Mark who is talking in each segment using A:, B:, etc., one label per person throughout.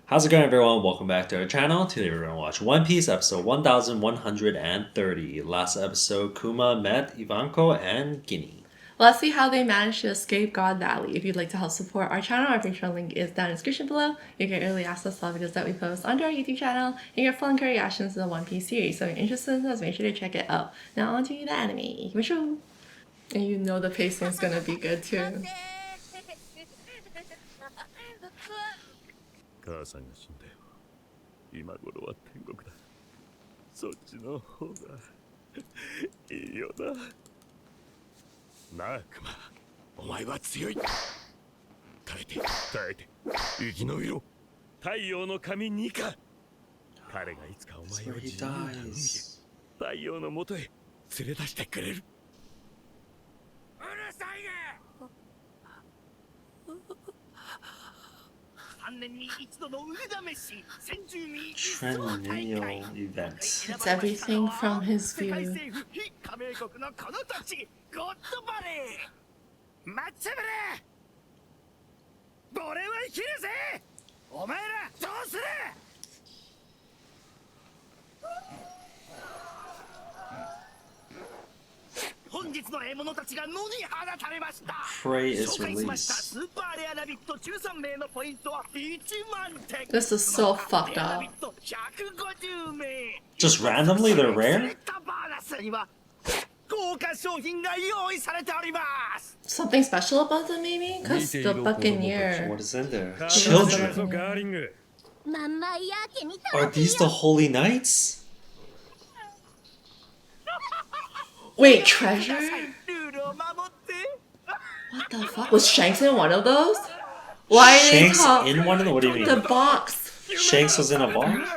A: How's it going, everyone? Welcome back to our channel. Today we're going to watch One Piece episode 1130. Last episode, Kuma met 𝖘𝖒𝓏 and 𝖘𝖒𝓏.
B: Let's see how they managed to escape God Valley. If you'd like to help support our channel, our Patreon link is down in the description below. You can early access all videos that we post under our YouTube channel and get full and current reactions to the One Piece series. So if you're interested in those, make sure to check it out. Now on to the anime. And you know the pacing's gonna be good too.
C: 母さんが死んだよ。今頃は天国だ。そっちの方がいいよな。なあ、クマ。お前は強い。耐えて、耐えて。生き延びろ。太陽の神ニカ。彼がいつかお前を自由な海へ、太陽の元へ連れ出してくれる。うるさいね。
A: Triennial events.
B: It's everything from his view.
A: Prey is released.
B: This is so fucked up.
A: Just randomly, they're rare?
B: Something special about them, maybe? Because the Buccaneer.
A: What is in there? Children. Are these the Holy Knights?
B: Wait, treasure? What the fuck? Was Shanks in one of those? Why are they
A: Shanks in one of them? What do you mean?
B: The box.
A: Shanks was in a box?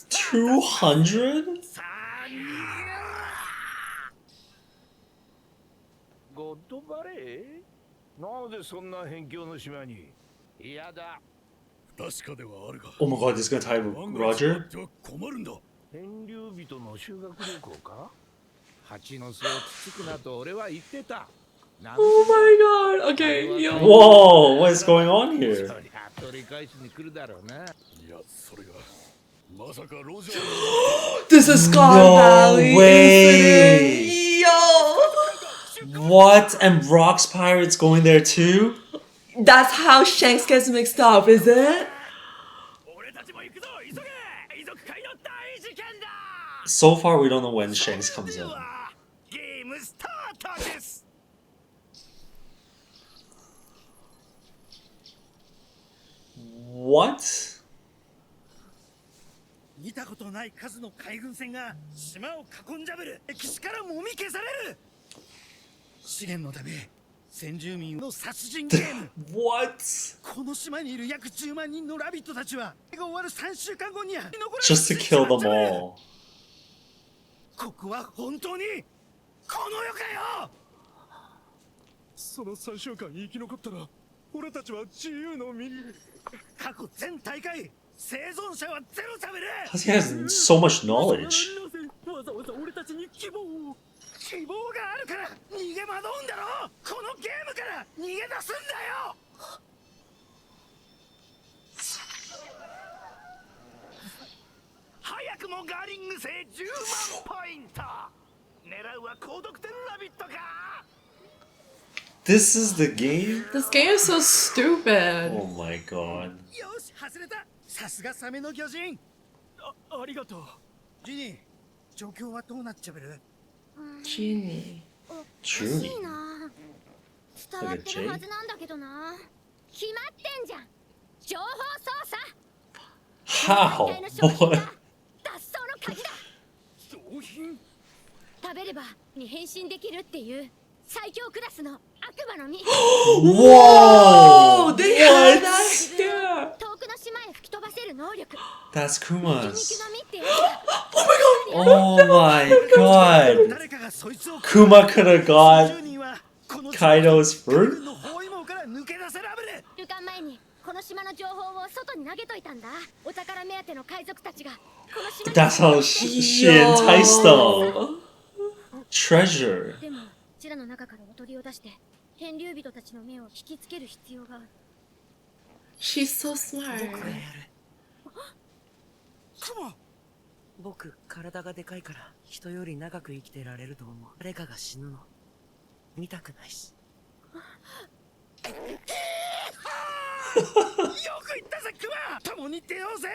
A: 200?
C: ゴッドバレー？なぜそんな辺境の島に？嫌だ。確かではあるが。
A: Oh my god, this is gonna tie with Roger?
C: 困るんだ。天竜人の修学旅行か？蜂の巣をつつくなと俺は言ってた。
B: Oh my god. Okay, yo.
A: Whoa, what is going on here?
B: This is God
A: No
B: Valley.
A: way.
B: Incident. Yo.
A: What? And Rock's Pirates going there too?
B: That's how Shanks gets mixed up, is it?
A: So far, we don't know when Shanks comes in. What?
D: 見たことない数の海軍船が島を囲んじゃべる。歴史からもみ消される。資源のため先住民の殺人ゲーム。
A: What?
D: この島にいる約10万人のラビットたちは終わる3週間後には
A: Just to kill them all.
D: ここは本当にこの世かよ。
C: その3週間生き残ったら俺たちは自由の身。
D: 過去全大会生存者はゼロ食べる。
A: Because he has so much knowledge.
D: わざわざ俺たちに希望があるから逃げ惑うんだろ。このゲームから逃げ出すんだよ。早くもガーリング制10万ポイント。狙うは高得点ラビットか。
A: This is the game?
B: This game is so stupid.
A: Oh my god.
D: よし、外れた。さすがサメの巨人。ありがとう。ジニー、状況はどうなっちゃべる？
B: Genie.
A: True.
E: 伝わってるはずなんだけどな。決まってんじゃん。情報操作。
A: How? What?
E: 脱走の鍵だ。
D: 商品。
E: 食べればに変身できるっていう最強クラスの悪魔の実。
A: Whoa!
B: They had
A: What?
B: that here.
E: 遠くの島へ吹き飛ばせる能力。
A: That's
E: 肉
A: Kuma's.
E: の実ってやつ。
A: Oh my god.
D: 誰かがそいつを
A: Kuma could have got
D: 10人はこの
A: Kaido's fruit?
D: の包囲網から抜け出せらぶる。
E: 週間前にこの島の情報を外に投げといたんだ。お宝目当ての海賊たちがこの島に。
A: That's how she enticed them. Treasure.
E: ちらの中からおとりを出して天竜人たちの目を引きつける必要がある。
B: She's so smart.
F: 僕がやる。
D: クマ
F: 僕体がでかいから人より長く生きてられると思う。誰かが死ぬの見たくないし。
D: よく言ったぜクマ、共に出ようぜ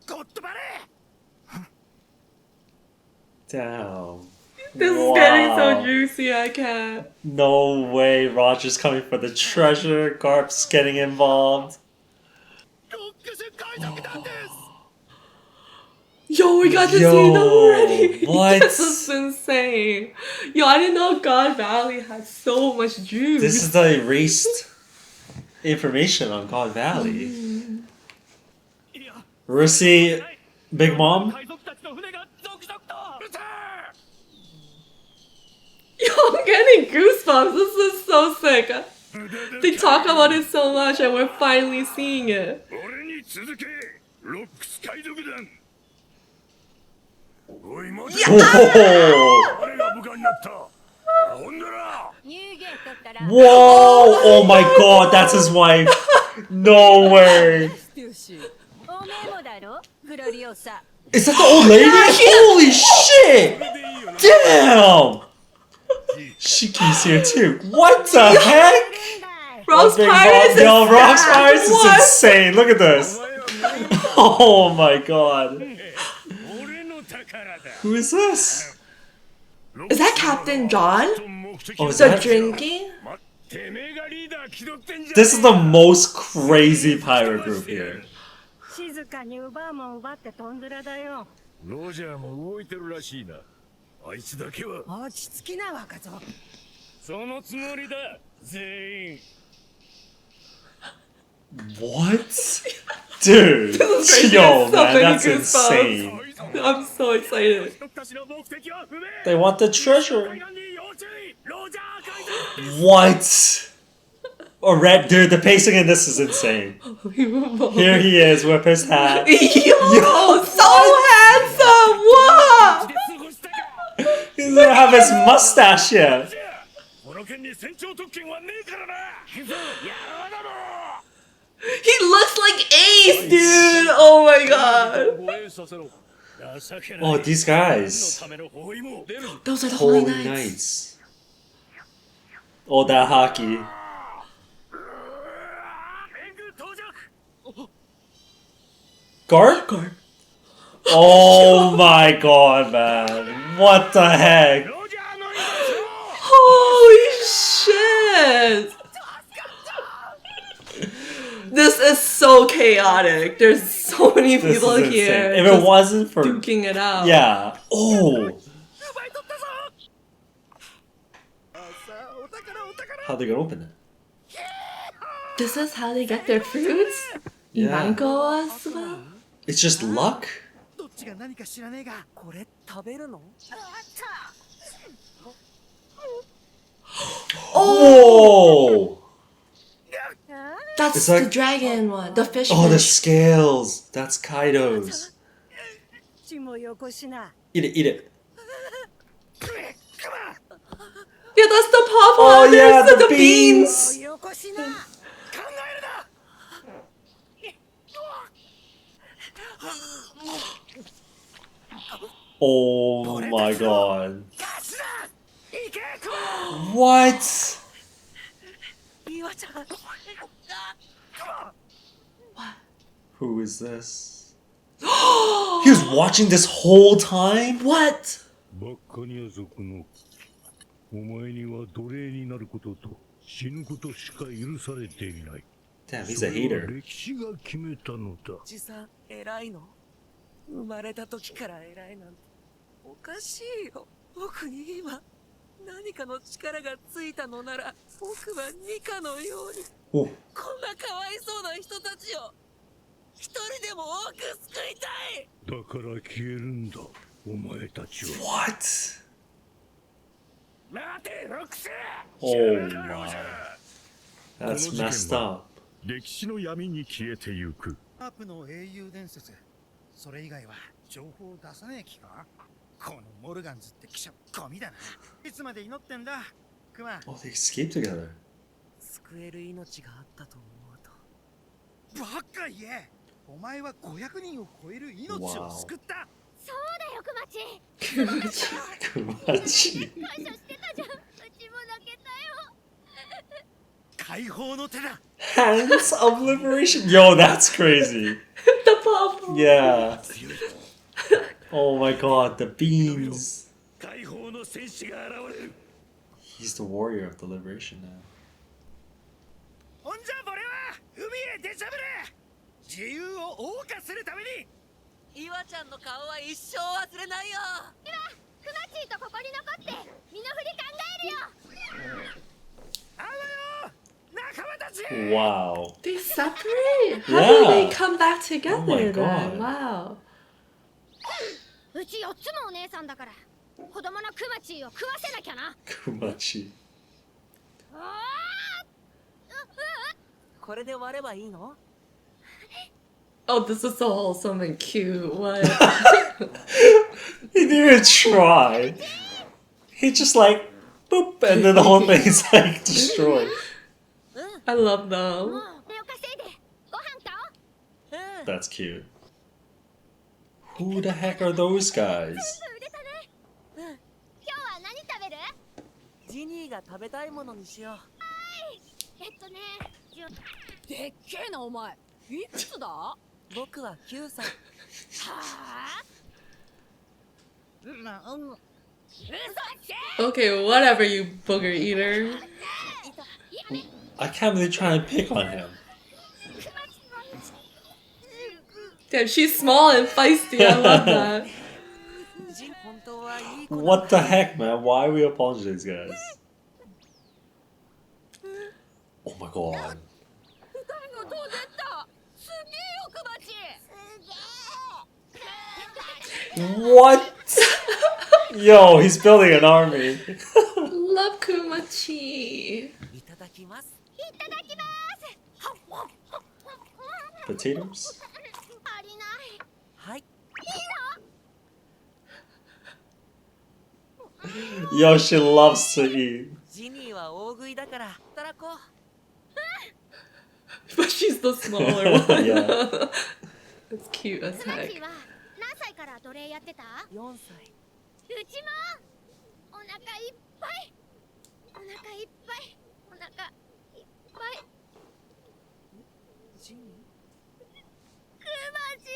D: ゴッドバレー。
A: Damn.
B: This is getting so juicy, I can't.
A: No way. Roger's coming for the treasure. Garp's getting involved.
D: ロックス海賊団です。
B: Yo, we got to
A: Yo,
B: see them already.
A: what?
B: This is insane. Yo, I didn't know God Valley had so much juice.
A: This is the erased information on God Valley. We're see Big Mom.
D: 海賊たちの船が続々と。撃て。
B: Yo, I'm getting goosebumps. This is so sick. They talk about it so much and we're finally seeing it.
C: 俺に続けロックス海賊団。おい待て。
A: Whoa!
C: 誰が部下になった。ほんだら。
E: 入言取ったら
A: Whoa! Oh my god, that's his wife. No way.
E: おめえもだろグロリオサ。
A: Is that the old lady? Holy shit! Damn! Shiki's here too. What the heck?
B: Rose
A: Big
B: Pirates
A: Mom- Yo,
B: is
A: Rocks
B: sad.
A: Pirates is
B: What?
A: insane. Look at this. Oh my god.
C: 俺の宝だ。
A: Who is this?
B: Is that Captain John?
A: Oh, is
B: The
A: that?
B: drinking?
C: てめえがリーダー気取ってんじゃん。
A: This is the most crazy pirate group here.
G: 静かに奪うもん奪ってとんずらだよ。
C: ロジャーも動いてるらしいな。あいつだけは
G: 落ち着きな若造。
C: そのつもりだ。全員。
A: What? Dude. Yo,
B: So
A: man,
B: many
A: that's
B: goosebumps.
A: insane.
B: I'm so excited.
C: 人たちの目的は不明。
A: They want the treasure.
C: 海岸に要注意。ロジャー海賊。
A: What? Or red, dude, the pacing in this is insane. Here he is with his hat.
B: Yo, so handsome! What?
C: 過ごしたか。
A: He doesn't have his mustache yet.
C: この件に船長特権はねえからな。やろうだろ。
B: He looks like Ace, dude! Oh my god.
C: 護衛させろ。情けない。
A: Oh, these guys.
C: ための包囲も出る。
B: Those are the Holy
A: Holy
B: Knights.
A: Knights. Oh, that hockey.
C: 援軍到着。
A: Guard?
B: Guard.
A: Oh my god, man. What the heck?
C: ロジャーの移動しろ。
B: Holy shit! This is so chaotic. There's so many
A: This
B: people
A: is
B: here
A: insane. If it
B: just
A: wasn't for...
B: duking it out.
A: Yeah. Oh.
D: 奪い取ったぞ。さあお宝お宝。
A: How they gonna open it?
B: This is how they get their fruits?
A: Yeah.
B: Ivanko as well?
A: It's just luck?
D: どっちが何か知らねえが。
F: これ食べるの？
A: Oh!
B: That's
A: It's like-
B: the dragon one, the fish.
A: Oh, the
B: fish.
A: scales. That's Kaido's.
G: ちもよこしな。
A: Eat it, eat it.
B: Yeah, that's the pawpaw.
A: Oh, yeah,
B: There's
A: the
B: the
A: beans.
G: よこしな。
D: 考えるな。
A: Oh my god.
D: ガスだ。行けクマ。
A: What?
F: 岩ちゃん。
A: Who is this? He was watching this whole time?
B: What?
C: バッカニア族のお前には奴隷になることと死ぬことしか許されていない。
A: Damn, he's
C: そ
A: a
C: れは
A: hater.
C: 歴史が決めたのだ。
F: おじさん偉いの？生まれた時から偉いなんておかしいよ。僕に今何かの力がついたのなら僕はニカのように
A: Oh.
F: こんなかわいそうな人たちを一人でも多く救いたい。
C: だから消えるんだ、お前たちは。
A: What?
C: 待て、ロックス。
A: Oh my. That's messed up.
C: 歴史の闇に消えてゆく。
D: アップの英雄伝説。それ以外は情報を出さねえ気か。このモルガンズって記者ゴミだな。いつまで祈ってんだ。クマ
A: Oh, they escaped together.
F: 救える命があったと思うと。
D: バカ言え。お前は500人を超える命を救った。
E: そうだよクマチ。
A: Kumachi.
E: 感謝してたじゃん。うちも泣けたよ。
D: 解放の手だ。
A: Hands of liberation. Yo, that's crazy.
B: The pop.
A: Yeah. Oh my god, the beams.
C: 解放の戦士が現れる。
A: He's the warrior of the liberation now.
D: ほんじゃ俺は海へ出しゃぶれ。自由を謳歌するために。
F: 岩ちゃんの顔は一生忘れないよ。
E: ではクマチとここに残って身の振り考えるよ。
D: あわよ仲間たち。
A: Wow.
B: They separate? How
A: Yeah.
B: do they come back together
A: Oh my
B: then?
A: God.
B: Wow.
E: うち4つもお姉さんだから子供のクマチを食わせなきゃな。
A: Kumachi.
F: これで割ればいいの？
B: Oh, this is so wholesome and cute. What?
A: He didn't even try. He just like boop, and then the whole thing's like destroyed.
B: I love
E: も
B: them.
E: う手を稼いでご飯買おう。
A: That's cute. Who the heck are those guys?
E: 売れたね。今日は何食べる？
F: ジニーが食べたいものにしよう。
E: でっけえなお前。いくつだ？は
F: 僕は9歳。
E: あ？まあ、嘘つけ。
B: Okay, whatever, you booger eater.
A: I can't believe trying to pick on him.
B: Damn, she's small and feisty. I love that.
F: ジン本当はいい子だ。
A: What the heck, man? Why are we apologizing to these guys? Oh my god.
E: 二人のどうでった？すげえよクマチ。すげえ。
A: What? Yo, he's building an army.
B: Love Kumachi.
F: いただきます。
E: いただきます。
A: Potatoes?
E: ありない。
F: はい。
A: Yo, she loves to eat.
F: ジニーは大食いだから働こう。
B: But she's the smaller one.
A: Yeah.
B: That's cute as
E: クマチ
B: heck.
E: は何歳から奴隷やってた？
F: 4歳。
E: うちもお腹いっぱいお腹いっぱいお腹いっぱい。
F: ジニー？
E: クマチ。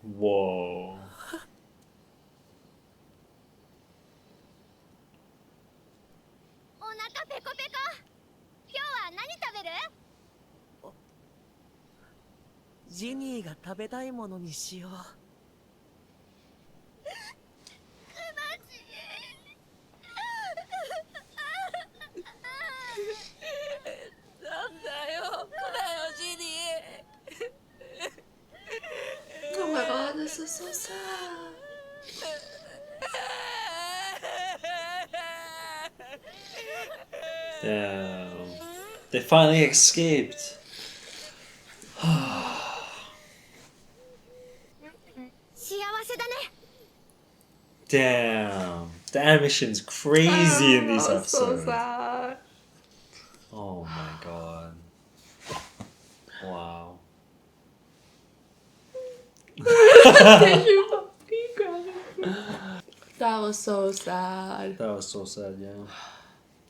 A: Whoa.
E: お腹ペコペコ。今日は何食べる？
F: ジニーが食べたいものにしよう。なんだよ、ジニー。
B: Oh my god, this is so sad.
A: Damn. They finally escaped.
E: 幸せだね。
A: Damn. The animation's crazy in these
B: Oh, so
A: episodes.
B: sad.
A: Oh my god. Wow.
B: That was so sad.
A: That was so sad, yeah.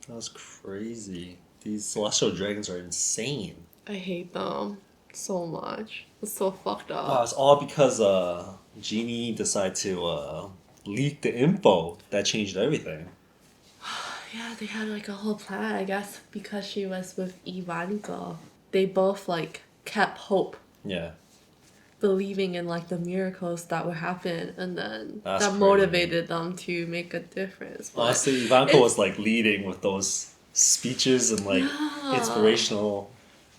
A: That was crazy. These celestial dragons are insane.
B: I hate them so much. It's so fucked up.
A: Wow, it's all because Genie decided to leak the info that changed everything.
B: Yeah, they had like a whole plan, I guess, because she was with 𝖘𝖑𝖚𝓏. They both like kept hope,
A: Yeah.
B: believing in like the miracles that would happen, and then
A: That's
B: that
A: crazy.
B: motivated them to make a difference. But
A: Honestly, Ivanko was like leading with those speeches and like inspirational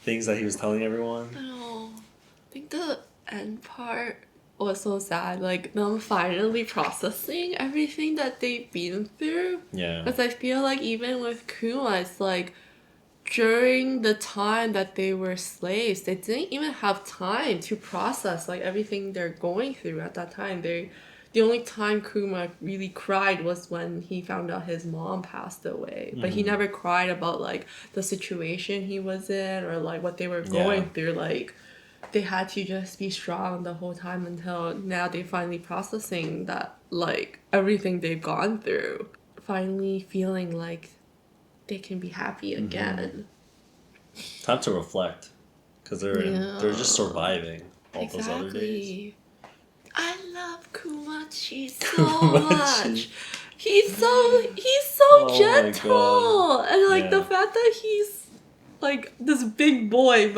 A: things that he was telling everyone.
B: I know. I think the end part was so sad. Like them finally processing everything that they've been through.
A: Yeah.
B: Because I feel like even with Kuma, it's like during the time that they were slaves, they didn't even have time to process like everything they're going through at that time. The only time Kuma really cried was when he found out his mom passed away. But he never cried about like the situation he was in or like what they were going through. Like they had to just be strong the whole time until now they finally processing that like everything they've gone through. Finally feeling like they can be happy again.
A: Time to reflect, because they're just surviving all those other days.
B: I love Kumachi so
A: Kumachi.
B: much. He's so gentle, and like the fact that he's like this big boy,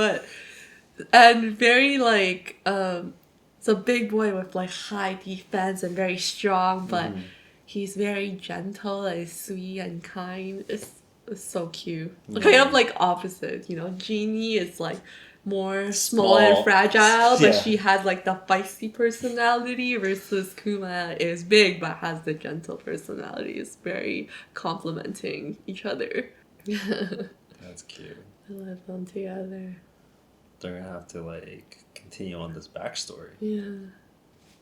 B: and very like it's a big boy with like high defense and very strong, but he's very gentle and sweet and kind. It's so cute. Kind of like opposite, you know. Jeannie is like more small and fragile, but she has like the feisty personality, versus Kuma is big but has the gentle personality. It's very complementing each other.
A: That's cute.
B: I love them together.
A: They're gonna have to like continue on this backstory.
B: Yeah.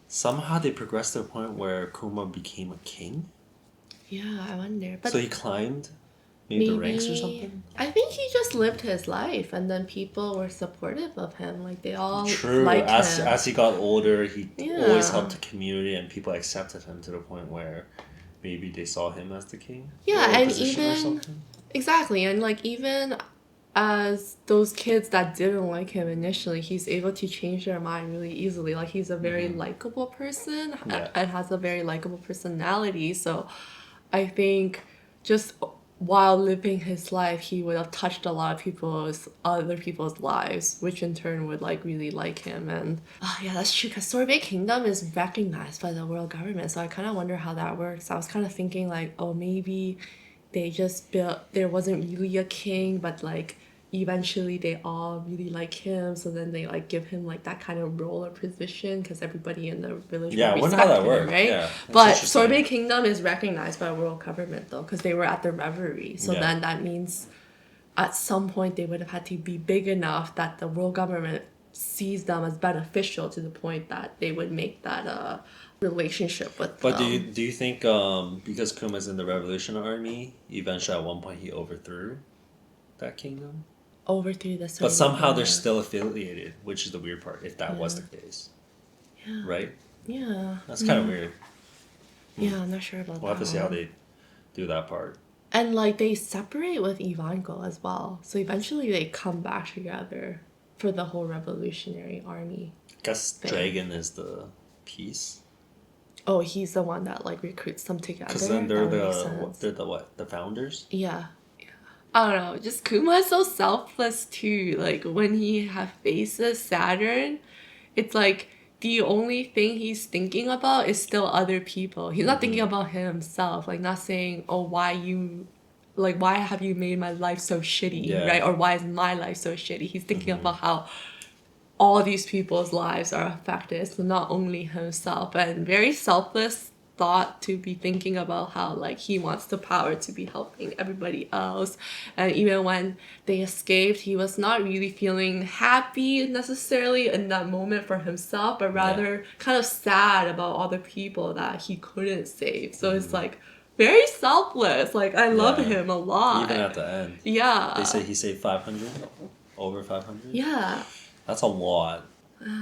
A: Somehow they progressed to a point where Kuma became a king.
B: Yeah, I wonder. But
A: so he climbed maybe the ranks or something?
B: I think he just lived his life, and then people were supportive of him. Like they all
A: True.
B: liked him.
A: As he got older, he always helped the community, and people accepted him to the point where maybe they saw him as the king.
B: Yeah, and even exactly, and like even as those kids that didn't like him initially, he's able to change their mind really easily. Like he's a very likable person and has a very likable personality. So I think just while living his life, he would have touched a lot of other people's lives, which in turn would like really like him. And yeah, that's true, because 𝖘𝖑𝖚𝓏 is recognized by the world government. So I kind of wonder how that works. I was kind of thinking like, oh, maybe they just there wasn't really a king, but like eventually they all really like him, so then they like give him like that kind of role or position because everybody in the village
A: I wonder how that worked,
B: right?
A: Yeah,
B: but 𝖘𝖑𝖚𝓏 is recognized by world government though, because they were at the reverie, so then that means at some point they would have had to be big enough that the world government sees them as beneficial to the point that they would make that relationship with them.
A: But do you think because Kuma's in the revolution army, eventually at one point he overthrew that kingdom?
B: Overthrew the
A: But somehow they're still affiliated, which is the weird part, if that was the case.
B: Yeah.
A: Right?
B: Yeah.
A: That's kind of weird.
B: Yeah, I'm not sure about that.
A: We'll have to see how they do that part.
B: And like they separate with 𝖕𝓏 as well. So eventually they come back together for the whole revolutionary army.
A: I guess Dragon is the peace.
B: Oh, he's the one that like recruits them together.
A: Because then they're the founders?
B: Yeah. I don't know, just Kuma is so selfless too. Like when he faces Saturn, it's like the only thing he's thinking about is still other people. He's not thinking about himself, like not saying, oh, why have you made my life so shitty, right? Or why is my life so shitty? He's thinking about how all these people's lives are affected, so not only himself. And very selfless thought to be thinking about how like he wants the power to be helping everybody else. And even when they escaped, he was not really feeling happy necessarily in that moment for himself, but rather kind of sad about all the people that he couldn't save. So it's like very selfless. Like I love him a lot.
A: Even at the end.
B: Yeah.
A: They say he saved 500? Over 500?
B: Yeah.
A: That's a lot.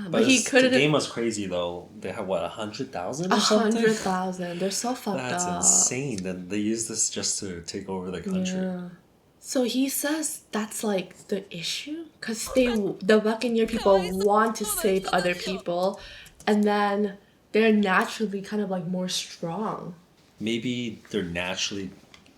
B: But he couldn't.
A: The game was crazy though. They had what, 100,000 or something?
B: 100,000. They're so fucked up.
A: That's insane. Then they use this just to take over the country.
B: Yeah. So he says that's like the issue, because the Buccaneer people want to save other people, and then they're naturally kind of like more strong.
A: Maybe they're naturally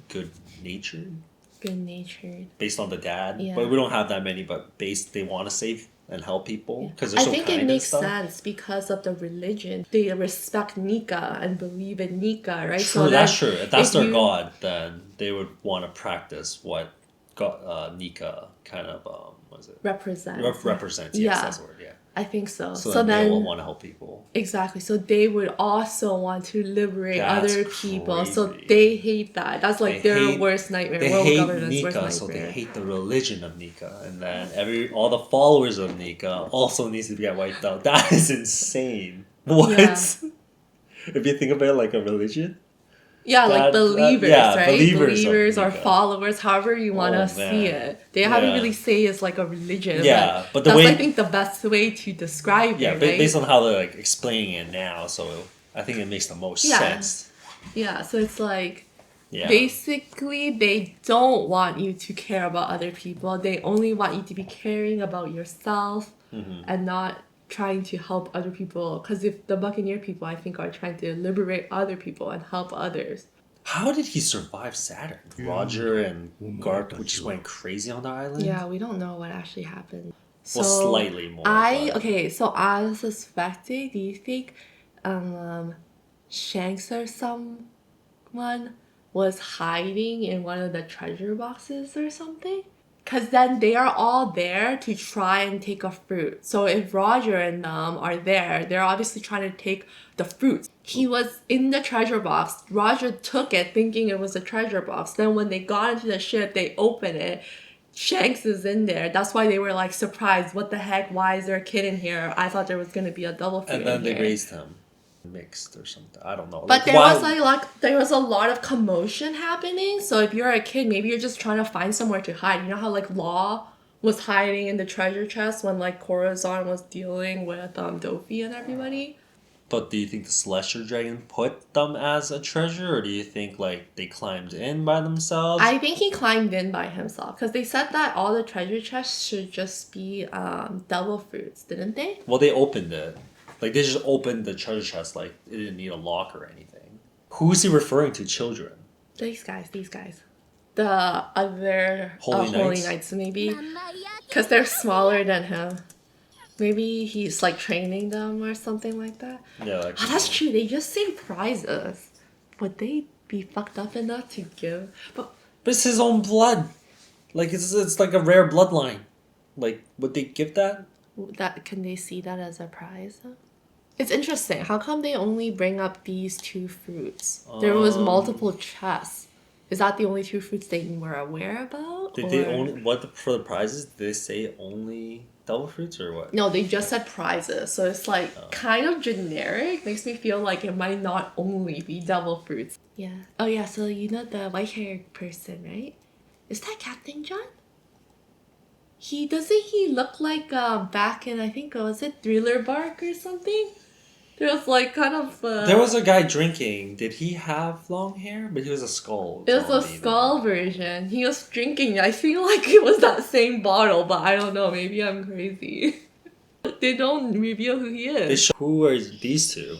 A: good-natured.
B: Good-natured.
A: Based on the dad.
B: Yeah.
A: But we don't have that many, but they want to save and help people because they're so kind.
B: I think it makes sense because of the religion. They respect 𝖘𝖑𝖚 and believe in 𝖘𝖑𝖚, right?
A: True, so that's true. If that's their god, then they would want to practice what 𝖘𝖑𝖚 kind of represents. Yes, that's the word. Yeah.
B: I think so.
A: So,
B: So
A: then they will
B: then,
A: want to help people.
B: exactly. So they would also want to liberate
A: That's
B: other people. So
A: crazy.
B: they hate that. That's like
A: They
B: their
A: hate-
B: worst nightmare.
A: They
B: World
A: hate
B: government's worst
A: Nika, so they
B: nightmare.
A: hate the religion of Nika, and then all the followers of Nika also needs to get wiped out. That is insane. What?
B: Yeah.
A: If you think about it like a religion,
B: Yeah, like believers,
A: yeah,
B: right?
A: believers of
B: Believers or
A: Nika.
B: followers, however you want to
A: Oh,
B: see
A: man.
B: it. They haven't
A: Yeah.
B: really say it's like a religion.
A: Yeah, but the
B: that's,
A: way-
B: I think, the best way to describe
A: yeah,
B: it, right?
A: based on how they're like explaining it now, so I think it makes the most
B: Yeah.
A: sense.
B: Yeah, so it's like,
A: Yeah,
B: basically, they don't want you to care about other people. They only want you to be caring about yourself
A: Mm-hmm.
B: and not trying to help other people. Because if the Buccaneer people, I think, are trying to liberate other people and help others.
A: how did he survive Saturn? Roger and Garp just went crazy on the island.
B: Yeah, we don't know what actually happened.
A: Well, slightly more. but-
B: Okay, so I'm suspecting, do you think Shanks or someone was hiding in one of the treasure boxes or something? Because then they are all there to try and take a fruit. So if Roger and them are there, they're obviously trying to take the fruits. He was in the treasure box. Roger took it thinking it was a treasure box. Then when they got into the ship, they open it. Shanks is in there. That's why they were like surprised. What the heck? Why is there a kid in here? I thought there was gonna be a double fruit
A: And then
B: in
A: they
B: here.
A: raised him mixed or something. I don't know.
B: But there
A: why-
B: was there was a lot of commotion happening. So if you're a kid, maybe you're just trying to find somewhere to hide. You know how like Law was hiding in the treasure chest when like Corazon was dealing with Dofi and everybody.
A: But do you think the Celestial Dragon put them as a treasure, or do you think like they climbed in by themselves?
B: I think he climbed in by himself because they said that all the treasure chests should just be devil fruits, didn't they?
A: Well, they opened it. Like they just opened the treasure chest. Like it didn't need a lock or anything. Who's he referring to? Children.
B: These guys. The other
A: Holy
B: Holy
A: Knights?
B: Knights, maybe. Because they're smaller than him. Maybe he's like training them or something like that.
A: Yeah, like.
B: Oh, that's true. They just say prizes. Would they be fucked up enough to give? But
A: But it's his own blood. Like it's like a rare bloodline. Like would they give that?
B: can they see that as a prize? It's interesting. How come they only bring up these two fruits? There was multiple chests. Is that the only two fruits they were aware about?
A: Did they only for the prizes? Did they say only devil fruits or what?
B: No, they just said prizes. So it's like kind of generic. Makes me feel like it might not only be devil fruits. Yeah. Oh yeah, so you know the white haired person, right? Is that Captain John? Doesn't he look like back in, I think was it Thriller Bark or something? There was like kind of
A: There was a guy drinking. Did he have long hair? But he was a skull.
B: it was a
A: zombie,
B: skull version. He was drinking. I feel like it was that same bottle, but I don't know. Maybe I'm crazy. They don't reveal who he is.
A: Who are these two?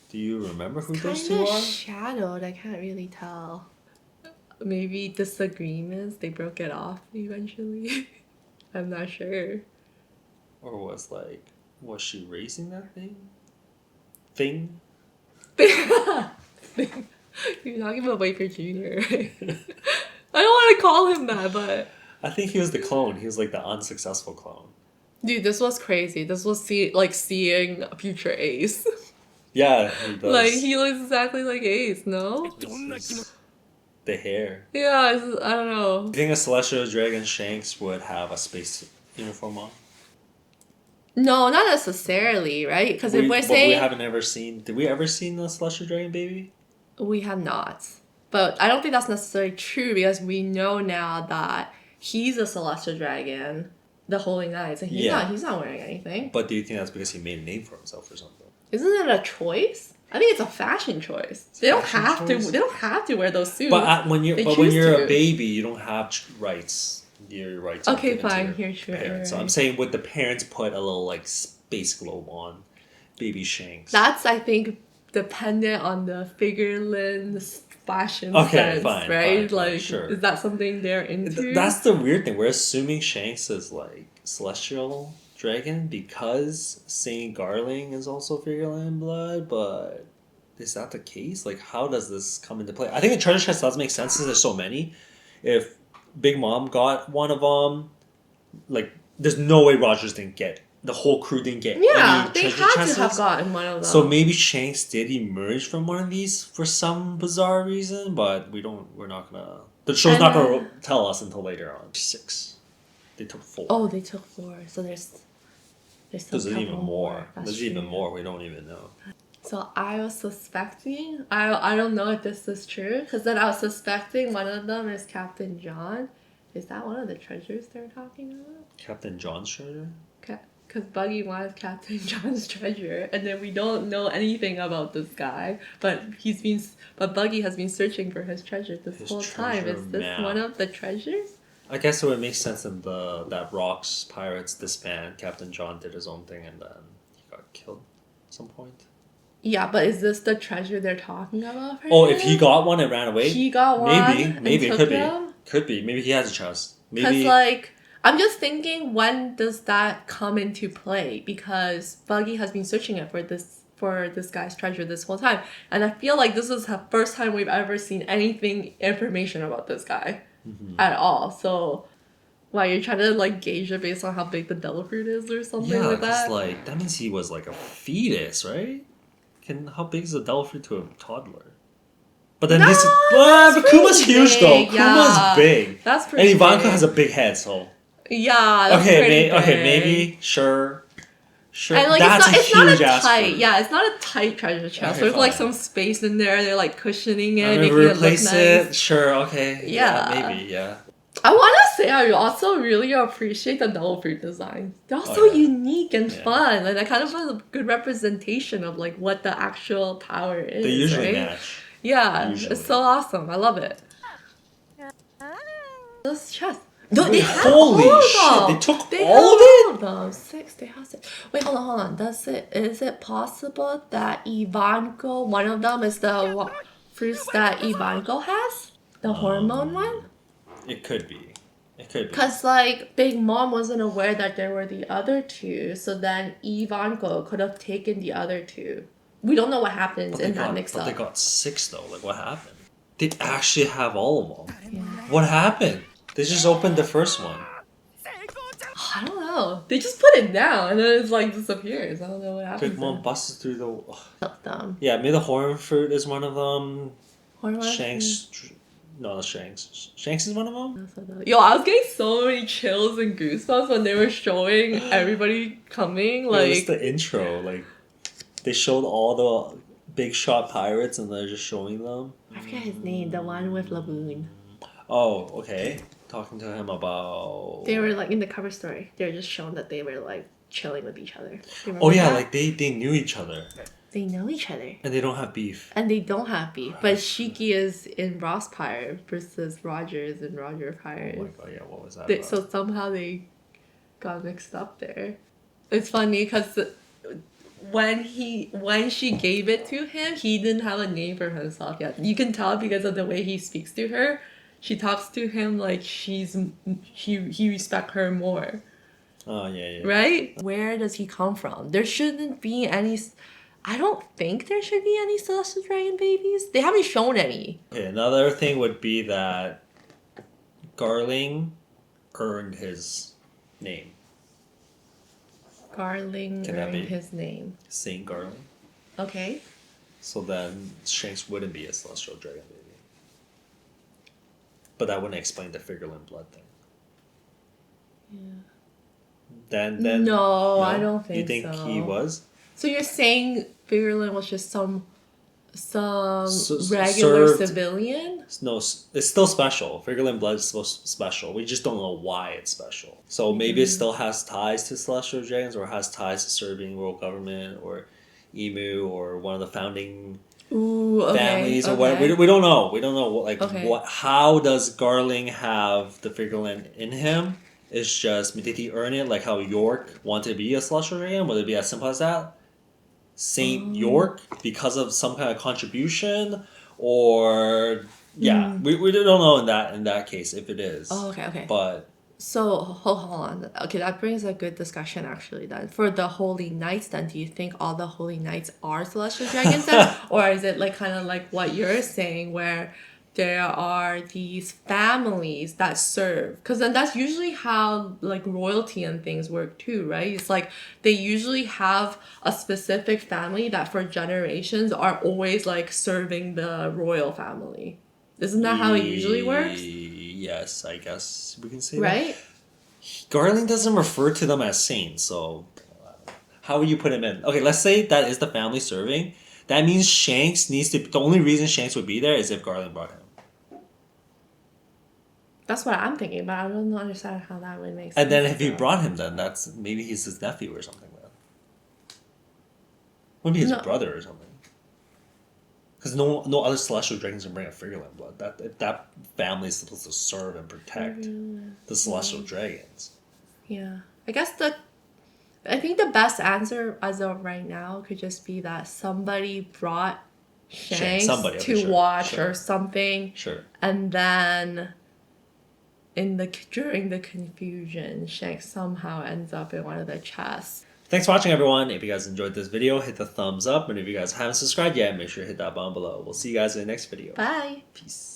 A: Do you remember who those two
B: Kind of
A: are?
B: shadowed. I can't really tell. Maybe disagreements. They broke it off eventually. I'm not sure.
A: Or was she raising that thing?
B: You're talking about Viper Jr., right? I don't want to call him that, but
A: I think he was the clone. He was like the unsuccessful clone.
B: dude, this was crazy. This was seeing a future Ace.
A: Yeah, he does.
B: Like he looks exactly like Ace, no?
A: The hair.
B: Yeah, I don't know.
A: Do you think a Celestial Dragon Shanks would have a space uniform on?
B: No, not necessarily, right? Because if we're
A: But we
B: saying
A: haven't ever seen. Did we ever seen the Celestial Dragon baby?
B: we have not, but I don't think that's necessarily true because we know now that he's a celestial dragon, the Holy Knights, and he's not wearing anything.
A: But do you think that's because he made a name for himself or something?
B: Isn't it a choice? I think it's a fashion choice. They don't have
A: choice?
B: to. They don't have to wear those suits.
A: But when
B: They
A: you're
B: choose
A: a
B: to.
A: baby, you don't have rights. Your rights. Are
B: Okay,
A: given to
B: fine.
A: your
B: Here, sure.
A: parents. So I'm
B: right.
A: saying, would the parents put a little like space globe on baby Shanks?
B: That's, I think, dependent on the figurine fashion
A: Okay,
B: sense,
A: fine,
B: right?
A: fine,
B: Like,
A: sure.
B: is that something they're into?
A: That's the weird thing. We're assuming Shanks is like celestial dragon because Saint Garling is also figurine blood, but is that the case? Like, how does this come into play? I think a treasure chest does make sense since there's so many. If Big Mom got one of them, like, there's no way Rogers didn't get, the whole crew didn't get
B: Yeah,
A: any
B: they
A: treasure
B: had
A: chests.
B: to have gotten one of them.
A: So maybe Shanks did emerge from one of these for some bizarre reason, but we're not gonna, the show's not gonna tell us until later on. 6. They took 4.
B: Oh, they took 4. So there's still
A: There's
B: a couple
A: even more.
B: That's
A: There's
B: true.
A: even more. We don't even know.
B: So I was suspecting, I don't know if this is true, because then I was suspecting one of them is Captain John. Is that one of the treasures they're talking about?
A: Captain John's treasure?
B: Because Buggy wants Captain John's treasure, and then we don't know anything about this guy, but Buggy has been searching for his treasure this whole time.
A: treasure
B: Is this
A: map.
B: one of the treasures?
A: I guess it would make sense in that Rocks Pirates disband. Captain John did his own thing and then he got killed at some point.
B: Yeah, but is this the treasure they're talking about? For
A: Oh,
B: him?
A: if he got one and ran away?
B: He got one.
A: Maybe
B: and
A: it
B: took
A: could
B: them?
A: be. Could be. Maybe he has a chest.
B: Because
A: Maybe.
B: like I'm just thinking, when does that come into play? Because Buggy has been searching it for this guy's treasure this whole time, and I feel like this is the first time we've ever seen anything information about this guy at all. So, why you're trying to like gauge it based on how big the devil fruit is or something
A: Yeah,
B: like that?
A: because like that means he was like a fetus, right? How big is a devil fruit to a toddler? But then this is, but Kuma's
B: pretty
A: huge though.
B: big,
A: Kuma's
B: yeah.
A: big,
B: That's pretty.
A: and Ivanka
B: big.
A: has a big head, so
B: Yeah. That's
A: okay,
B: pretty
A: okay,
B: big.
A: maybe sure.
B: And like
A: That's
B: it's not
A: huge
B: a
A: ass
B: tight,
A: fruit.
B: yeah, it's not a tight treasure chest.
A: Okay,
B: There's like
A: fine.
B: some space in there. They're like cushioning it,
A: I'm
B: making
A: gonna
B: it look
A: replace
B: nice.
A: it. Sure, okay.
B: Yeah.
A: Maybe, yeah.
B: I want to say I also really appreciate the devil fruit designs. They're all so
A: yeah.
B: unique and
A: Yeah.
B: fun, and I kind of have a good representation of like what the actual power is.
A: They usually
B: right?
A: match.
B: Yeah,
A: Usually.
B: it's so awesome. I love it. This chest. No, they have
A: Holy
B: all of
A: shit,
B: them.
A: they took
B: They
A: all of
B: have
A: it?
B: all of them. 6. They have 6. Wait, hold on. Is it possible that Ivanko, one of them is the fruits that Ivanko has? The hormone one?
A: It could be. It could be.
B: Because, like, Big Mom wasn't aware that there were the other 2, so then Ivanko could have taken the other 2. We don't know what happens in that
A: But
B: mix-up.
A: they got 6 though. Like, what happened? They actually have all of them.
B: Yeah.
A: What happened? They just opened the first one.
B: I don't know. They just put it down and then it's like disappears. I don't know what happens.
A: Big Mom busted through the.
B: Help them.
A: Yeah, maybe the horn fruit is one of them.
B: Hormone
A: Shanks. No, that's Shanks. Shanks is one of them?
B: Yo, I was getting so many chills and goosebumps when they were showing everybody coming.
A: It was
B: Like,
A: the intro. Like, they showed all the big shot pirates and they're just showing them.
B: I forget his name, the one with Laboon.
A: Oh, okay. Talking to him about.
B: They were like in the cover story. They were just shown that they were like chilling with each other. Do you remember
A: Oh, yeah,
B: that?
A: like they knew each other.
B: They know each other.
A: And they don't have beef.
B: And they don't have beef. But Shiki is in Ross Pirate versus Roger is in Roger Pirate.
A: Oh my god, yeah, what was that?
B: They,
A: about?
B: so somehow they got mixed up there. It's funny because when she gave it to him, he didn't have a name for himself yet. You can tell because of the way he speaks to her. She talks to him like he respect her more.
A: Oh, yeah.
B: Right? Where does he come from? There shouldn't be any. I don't think there should be any Celestial Dragon babies. They haven't shown any.
A: Okay, another thing would be that Garling earned his name.
B: Garling
A: Can that
B: earned
A: be?
B: his name.
A: Saint Garling.
B: Okay.
A: So then Shanks wouldn't be a Celestial Dragon baby. But that wouldn't explain the 𝖘𝖑𝖚 blood thing.
B: Yeah.
A: Then
B: No, I don't think
A: You think
B: so.
A: he was?
B: So you're saying 𝖘𝖑𝖚 was just some
A: S-
B: regular
A: served-
B: civilian?
A: No, it's still special. 𝖘𝖑𝖚 blood is special. We just don't know why it's special. So maybe it still has ties to Celestial Dragons or has ties to Serbian world government or emu or one of the founding
B: Ooh, okay.
A: families or
B: okay.
A: what. We don't know. We don't know what
B: Okay.
A: how does Garling have the 𝖘𝖑𝖚 in him? It's just, did he earn it like how York wanted to be a Celestial Dragon? Would it be as simple as that? Saint York because of some kind of contribution, or we don't know in that case if it is.
B: Oh, okay.
A: But
B: So hold on. Okay, that brings a good discussion actually. Then for the Holy Knights, then do you think all the Holy Knights are Celestial Dragons then, or is it like kind of like what you're saying, where there are these families that serve, because then that's usually how like royalty and things work too, right? It's like they usually have a specific family that for generations are always like serving the royal family. Isn't that how it usually works?
A: Yes, I guess we can say
B: Right?
A: that. Garling doesn't refer to them as saints, so how would you put him in? Okay, let's say that is the family serving. That means Shanks needs to. The only reason Shanks would be there is if Garling brought him.
B: That's what I'm thinking, but I don't understand how that would make sense.
A: And then if he brought him, then that's maybe he's his nephew or something. Then maybe his brother or something. Because no other celestial dragons can bring a 𝖘𝖑𝖚 blood. That family is supposed to serve and protect the celestial dragons.
B: Yeah, I think the best answer as of right now could just be that somebody brought Shanks to watch or something.
A: Sure.
B: And then during the confusion, Shanks somehow ends up in one of the chests.
A: Thanks for watching, everyone. If you guys enjoyed this video, hit the thumbs up. And if you guys haven't subscribed yet, make sure to hit that button below. We'll see you guys in the next video.
B: Bye.
A: Peace.